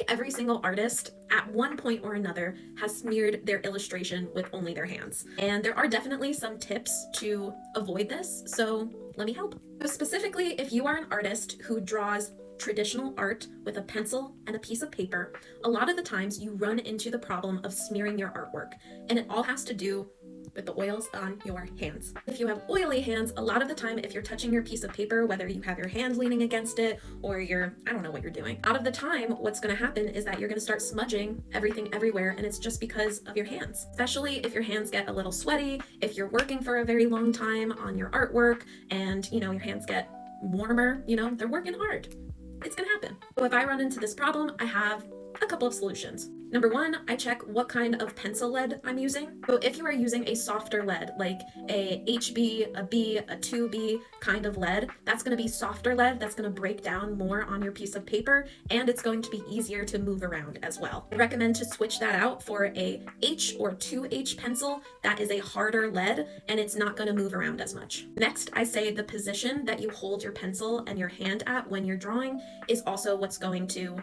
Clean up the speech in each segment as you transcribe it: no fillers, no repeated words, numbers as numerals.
every single artist at one point or another has smeared their illustration with only their hands. And there are definitely some tips to avoid this, so let me help. So specifically, if you are an artist who draws traditional art with a pencil and a piece of paper, a lot of the times you run into the problem of smearing your artwork, and it all has to do with the oils on your hands. If you have oily hands, a lot of the time if you're touching your piece of paper, whether you have your hand leaning against it or I don't know what you're doing, out of the time what's going to happen is that you're going to start smudging everything everywhere, and it's just because of your hands. Especially if your hands get a little sweaty, if you're working for a very long time on your artwork and your hands get warmer, they're working hard. It's gonna happen. So if I run into this problem, I have a couple of solutions. Number one, I check what kind of pencil lead I'm using. So if you are using a softer lead, like a HB, a B, a 2B kind of lead, that's going to be softer lead that's going to break down more on your piece of paper, and it's going to be easier to move around as well. I recommend to switch that out for a H or 2H pencil that is a harder lead, and it's not going to move around as much. Next, I say the position that you hold your pencil and your hand at when you're drawing is also what's going to,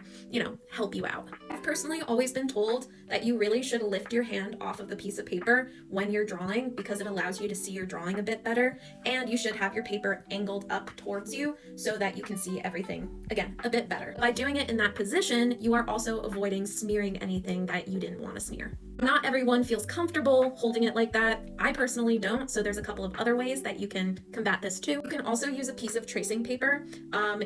help you out. I've personally always been told that you really should lift your hand off of the piece of paper when you're drawing because it allows you to see your drawing a bit better, and you should have your paper angled up towards you so that you can see everything, again, a bit better. By doing it in that position, you are also avoiding smearing anything that you didn't want to smear. Not everyone feels comfortable holding it like that. I personally don't, so there's a couple of other ways that you can combat this too. You can also use a piece of tracing paper.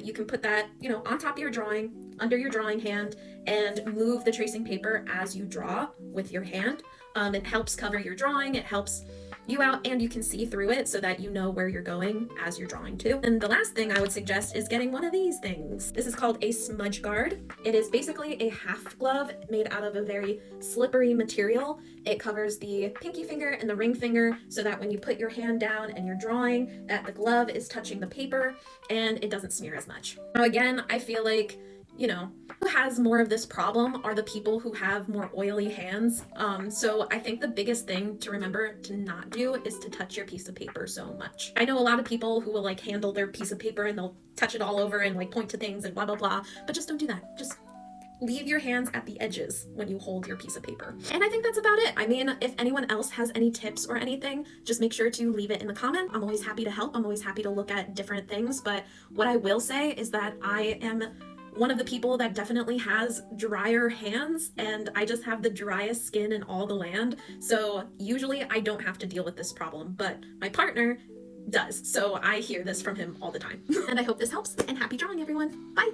You can put that, on top of your drawing, under your drawing hand, and move the tracing paper as you draw with your hand. It helps cover your drawing, it helps you out, and you can see through it so that you know where you're going as you're drawing too. And the last thing I would suggest is getting one of these things. This is called a smudge guard. It is basically a half glove made out of a very slippery material. It covers the pinky finger and the ring finger so that when you put your hand down and you're drawing, that the glove is touching the paper and it doesn't smear as much. Now again, I feel like who has more of this problem are the people who have more oily hands. So I think the biggest thing to remember to not do is to touch your piece of paper so much. I know a lot of people who will handle their piece of paper and they'll touch it all over and point to things and blah, blah, blah, but just don't do that. Just leave your hands at the edges when you hold your piece of paper. And I think that's about it. I mean, if anyone else has any tips or anything, just make sure to leave it in the comment. I'm always happy to help. I'm always happy to look at different things. But what I will say is that I am one of the people that definitely has drier hands, and I just have the driest skin in all the land. So usually I don't have to deal with this problem, but my partner does. So I hear this from him all the time. And I hope this helps, and happy drawing, everyone. Bye.